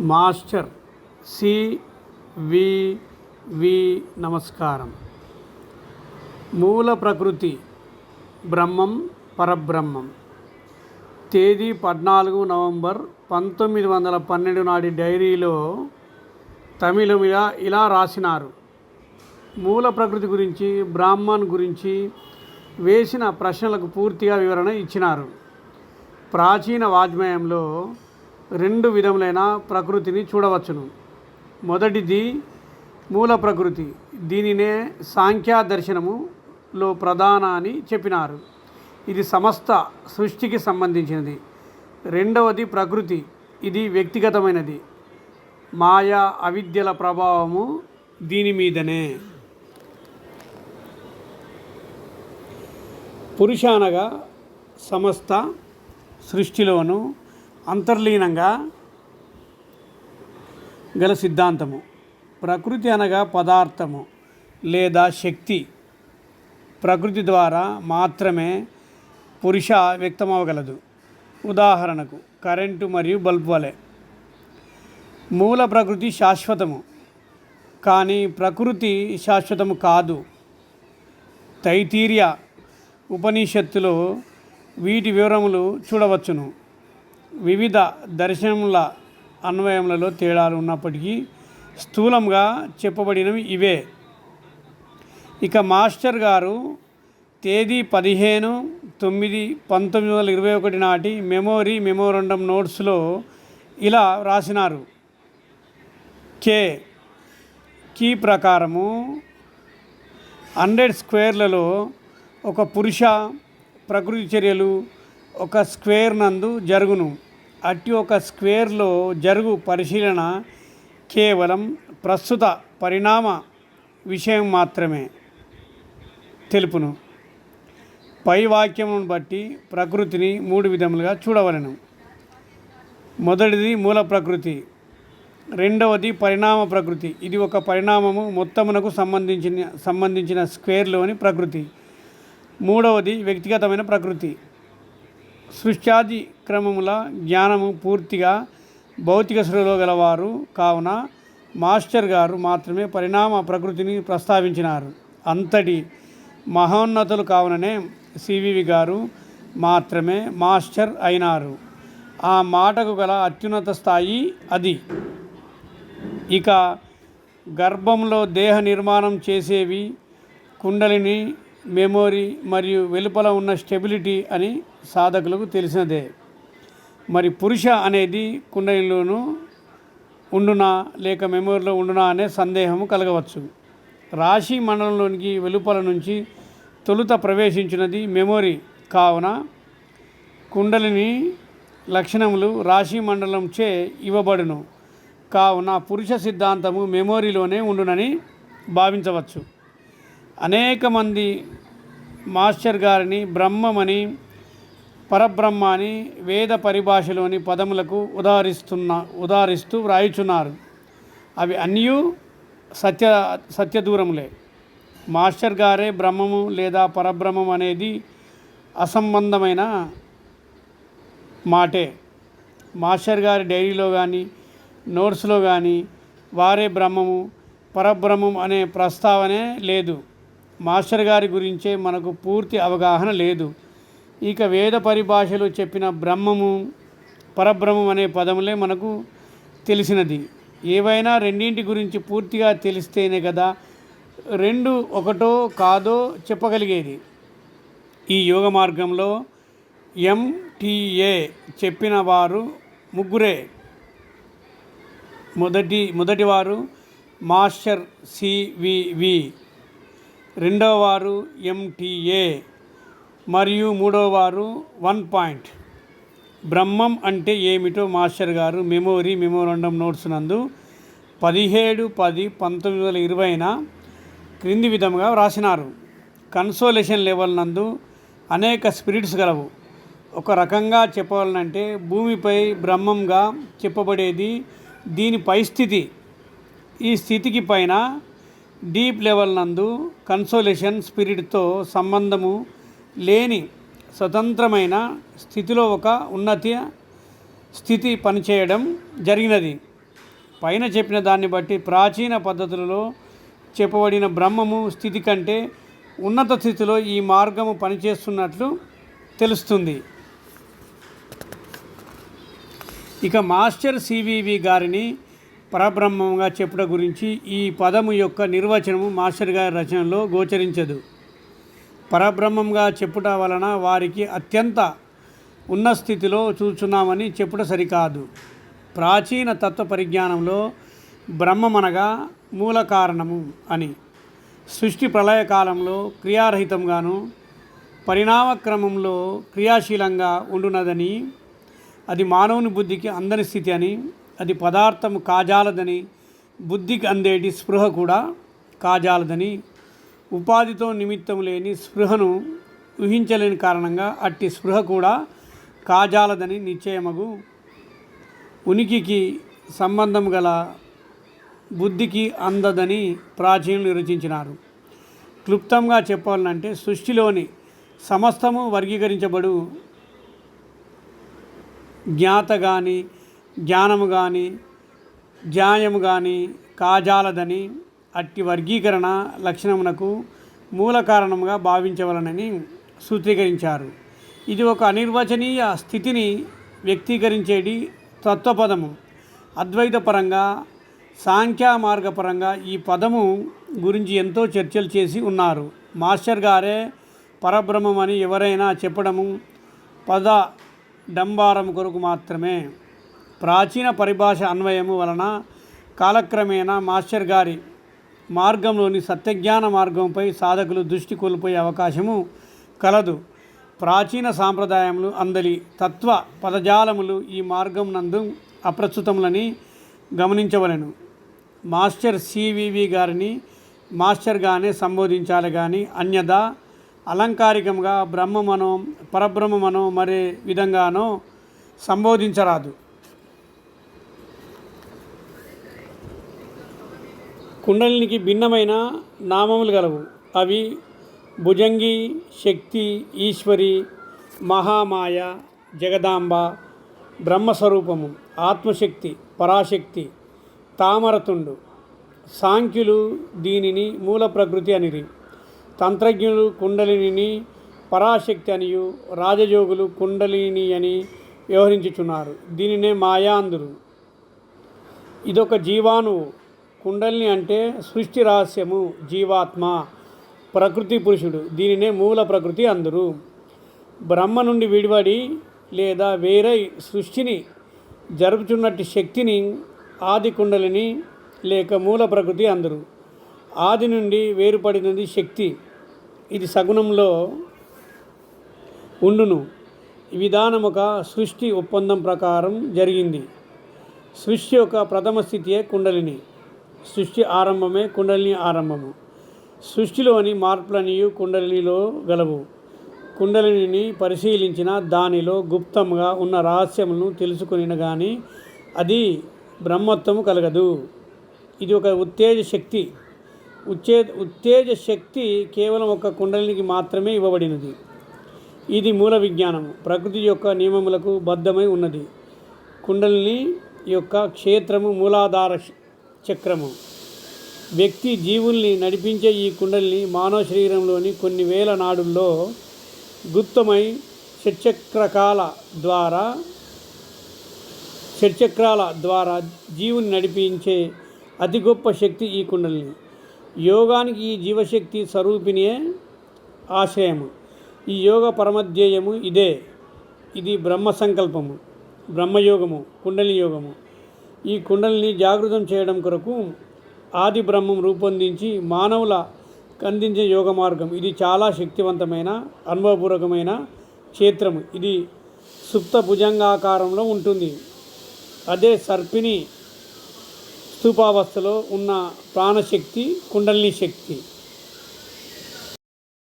Master CVV నమస్కారం. మూల ప్రకృతి బ్రహ్మం పరబ్రహ్మం. తేదీ 14 నవంబర్ 1912 నాటి డైరీలో తమిళం ఇలా రాసినారు. మూల ప్రకృతి గురించి, బ్రాహ్మణ్ గురించి వేసిన ప్రశ్నలకు పూర్తిగా వివరణ ఇచ్చినారు. ప్రాచీన వాజ్మయంలో 2 విధములైన ప్రకృతిని చూడవచ్చును. మొదటిది మూల ప్రకృతి. దీనినే సాంఖ్య దర్శనములో ప్రధాన అని చెప్పినారు. ఇది సమస్త సృష్టికి సంబంధించినది. రెండవది ప్రకృతి. ఇది వ్యక్తిగతమైనది. మాయా అవిద్యల ప్రభావము దీని మీదనే. పురుష అనగా సమస్త సృష్టిలోనూ అంతర్లీనంగా గల సిద్ధాంతము. ప్రకృతి అనగా పదార్థము లేదా శక్తి. ప్రకృతి ద్వారా మాత్రమే పురుష వ్యక్తమవగలదు. ఉదాహరణకు కరెంటు మరియు బల్బు వలె. మూల ప్రకృతి శాశ్వతము, కానీ ప్రకృతి శాశ్వతము కాదు. తైత్తిరీయ ఉపనిషత్తులో వీటి వివరములు చూడవచ్చును. వివిధ దర్శనముల అన్వయములలో తేడాలు ఉన్నప్పటికీ స్థూలంగా చెప్పబడినవి ఇవే. ఇక మాస్టర్ గారు తేదీ 15/9/1921 నాటి మెమోరండం నోట్స్లో ఇలా రాసినారు. కీ ప్రకారము 100 స్క్వేర్లలో ఒక పురుష ప్రకృతి చర్యలు ఒక స్క్వేర్ నందు జరుగును. అట్టి ఒక స్క్వేర్లో జరుగు పరిశీలన కేవలం ప్రస్తుత పరిణామ విషయం మాత్రమే తెలుపును. పై వాక్యమును బట్టి ప్రకృతిని 3 విధములుగా చూడవలెను. మొదటిది మూల ప్రకృతి. రెండవది పరిణామ ప్రకృతి. ఇది ఒక పరిణామము మొత్తమునకు సంబంధించిన స్క్వేర్లోని ప్రకృతి. మూడవది వ్యక్తిగతమైన ప్రకృతి. సృష్ట్యాది క్రమముల జ్ఞానము పూర్తిగా భౌతిక సృష్టిలో గలవారు కావున మాస్టర్ గారు మాత్రమే పరిణామ ప్రకృతిని ప్రస్తావించినారు. అంతటి మహోన్నతులు కావుననే సివివి గారు మాత్రమే మాస్టర్ అయినారు. ఆ మాటకు గల అత్యున్నత స్థాయి అది. ఇక గర్భంలో దేహ నిర్మాణం చేసేవి కుండలిని, మెమొరీ మరియు వెలుపల ఉన్న స్టెబిలిటీ అని సాధకులకు తెలిసినదే. మరి పురుష అనేది కుండలిలోనూ ఉండునా లేక మెమొరీలో ఉండునా అనే సందేహము కలగవచ్చు. రాశి మండలంలోనికి వెలుపల నుంచి తొలుత ప్రవేశించినది మెమొరీ కావున కుండలిని లక్షణములు రాశి మండలంచే ఇవ్వబడును. కావున పురుష సిద్ధాంతము మెమొరీలోనే ఉండునని భావించవచ్చు. అనేక మంది మాస్టర్ గారిని బ్రహ్మమని, పరబ్రహ్మ అని వేద పరిభాషలోని పదములకు ఉదాహరిస్తూ వ్రాయుచున్నారు. అవి అన్నీ సత్యదూరములే. మాస్టర్ గారే బ్రహ్మము లేదా పరబ్రహ్మం అనేది అసంబంధమైన మాటే. మాస్టర్ గారి డైరీలో కానీ నోట్స్లో కానీ వారే బ్రహ్మము, పరబ్రహ్మం అనే ప్రస్తావనే లేదు. మాస్టర్ గారి గురించే మనకు పూర్తి అవగాహన లేదు. ఇక వేద పరిభాషలో చెప్పిన బ్రహ్మము, పరబ్రహ్మం అనే పదములే మనకు తెలిసినది. ఏవైనా రెండింటి గురించి పూర్తిగా తెలిస్తేనే కదా 2 ఒకటో కాదో చెప్పగలిగేది. ఈ యోగ మార్గంలో MTA చెప్పిన వారు 3. మొదటివారు మాస్టర్ సివివి, రెండవ వారు MTA మరియు మూడవ వారు 1 పాయింట్. బ్రహ్మం అంటే ఏమిటో మాస్టర్ గారు మెమోరండం నోట్స్ నందు 17/10/1920 క్రింది విధముగా వ్రాసినారు. కన్సోలేషన్ లెవెల్ నందు అనేక స్పిరిట్స్ గలవు. ఒక రకంగా చెప్పవాలంటే భూమిపై బ్రహ్మంగా చెప్పబడేది దీని పై స్థితి. ఈ స్థితికి పైన డీప్ లెవెల్ నందు కన్సోలేషన్ స్పిరిట్తో సంబంధము లేని స్వతంత్రమైన స్థితిలో ఒక ఉన్నత స్థితి పనిచేయడం జరిగినది. పైన చెప్పిన దాన్ని బట్టి ప్రాచీన పద్ధతులలో చెప్పబడిన బ్రహ్మము స్థితి కంటే ఉన్నత స్థితిలో ఈ మార్గము పనిచేస్తున్నట్లు తెలుస్తుంది. ఇక మాస్టర్ సివివి గారిని పరబ్రహ్మంగా చెప్పుట గురించి ఈ పదము యొక్క నిర్వచనము మాస్టర్ గారి రచనలో గోచరించదు. పరబ్రహ్మంగా చెప్పుట వలన వారికి అత్యంత ఉన్న స్థితిలో చూస్తున్నామని చెప్పుట సరికాదు. ప్రాచీన తత్వ పరిజ్ఞానంలో బ్రహ్మమనగా మూల కారణము అని, సృష్టి ప్రళయకాలంలో క్రియారహితంగాను పరిణామక్రమంలో క్రియాశీలంగా ఉండునదని, అది మానవుని బుద్ధికి అందని స్థితి అని, అది పదార్థము కాజాలదని, బుద్ధికి అందేటి స్పృహ కూడా కాజాలదని, ఉపాధితో నిమిత్తం లేని స్పృహను ఊహించలేని కారణంగా అట్టి స్పృహ కూడా కాజాలదని నిశ్చయమగు, ఉనికికి సంబంధం గల బుద్ధికి అందదని ప్రాచీనులు నిర్వచించినారు. క్లుప్తంగా చెప్పాలంటే సృష్టిలోని సమస్తము వర్గీకరించబడు జ్ఞాత కానీ జ్ఞానము కానీ జ్ఞాయము కానీ కాజాలదని, అట్టి వర్గీకరణ లక్షణమునకు మూల కారణముగా భావించవలనని సూత్రీకరించారు. ఇది ఒక అనిర్వచనీయ స్థితిని వ్యక్తీకరించేది తత్వపదము. అద్వైతపరంగా సాంఖ్య మార్గపరంగా ఈ పదము గురించి ఎంతో చర్చలు చేసి ఉన్నారు. మాస్టర్ గారే పరబ్రహ్మమని ఎవరైనా చెప్పడము పద డంబారం కొరకు మాత్రమే. ప్రాచీన పరిభాష అన్వయము వలన కాలక్రమేణా మాస్టర్ గారి మార్గంలోని సత్యజ్ఞాన మార్గంపై సాధకులు దృష్టి కోల్పోయే అవకాశము కలదు. ప్రాచీన సాంప్రదాయములు అందలి తత్వ పదజాలములు ఈ మార్గం నందు అప్రస్తుతములని గమనించవలెను. మాస్టర్ సివివి గారిని మాస్టర్గానే సంబోధించాలి కానీ అన్యదా అలంకారికంగా బ్రహ్మమనో పరబ్రహ్మమనో మరే విధంగానో సంబోధించరాదు. కుండలినికి భిన్నమైన నామములు గలవు. అవి భుజంగి, శక్తి, ఈశ్వరి, మహామాయ, జగదాంబ, బ్రహ్మస్వరూపము, ఆత్మశక్తి, పరాశక్తి, తామరతుండు. సాంఖ్యులు దీనిని మూల ప్రకృతి అనిరి. తంత్రజ్ఞులు కుండలిని పరాశక్తి అనియు, రాజయోగులు కుండలిని అని వ్యవహరించుచున్నారు. దీనినే మాయా అందురు. ఇదొక జీవాణువు. కుండలిని అంటే సృష్టి రహస్యము, జీవాత్మ, ప్రకృతి పురుషుడు. దీనినే మూల ప్రకృతి అందురు. బ్రహ్మ నుండి విడివడి లేదా వేరే సృష్టిని జరుపుచున్నట్టు శక్తిని ఆది కుండలిని లేక మూల ప్రకృతి అందురు. ఆది నుండి వేరుపడినది శక్తి. ఇది సగుణంలో ఉండును. ఈ విధానం ఒక సృష్టి ఒప్పందం ప్రకారం జరిగింది. సృష్టి యొక్క ప్రథమ స్థితియే కుండలిని. సృష్టి ఆరంభమే కుండలిని ఆరంభము. సృష్టిలోని మార్పులనియు కుండలినిలో గలవు. కుండలిని పరిశీలించిన దానిలో గుప్తంగా ఉన్న రహస్యములను తెలుసుకుని కానీ అది బ్రహ్మత్వము కలగదు. ఇది ఒక ఉత్తేజ శక్తి. ఉత్తేజ శక్తి కేవలం ఒక కుండలినికి మాత్రమే ఇవ్వబడినది. ఇది మూల విజ్ఞానము. ప్రకృతి యొక్క నియమములకు బద్ధమై ఉన్నది. కుండలిని యొక్క క్షేత్రము మూలాధార చక్రము. వ్యక్తి జీవుల్ని నడిపించే ఈ కుండలిని మానవ శరీరంలోని కొన్ని వేల నాడుల్లో గుప్తమై షట్చక్రాల ద్వారా జీవుని నడిపించే అతి గొప్ప శక్తి ఈ కుండలిని. యోగానికి ఈ జీవశక్తి స్వరూపిణియే ఆశ్రయము. ఈ యోగ పరమధ్యేయము ఇదే. ఇది బ్రహ్మ సంకల్పము, బ్రహ్మయోగము, కుండలిని యోగము. ఈ కుండలిని జాగృతం చేయడం కొరకు ఆది బ్రహ్మం రూపొందించి మానవుల అందించే యోగ మార్గం. ఇది చాలా శక్తివంతమైన అనుభవపూర్వకమైన క్షేత్రము. ఇది సుప్త భుజంగాకారంలో ఉంటుంది. అదే సర్పిణి స్థూపావస్థలో ఉన్న ప్రాణశక్తి కుండలిని శక్తి.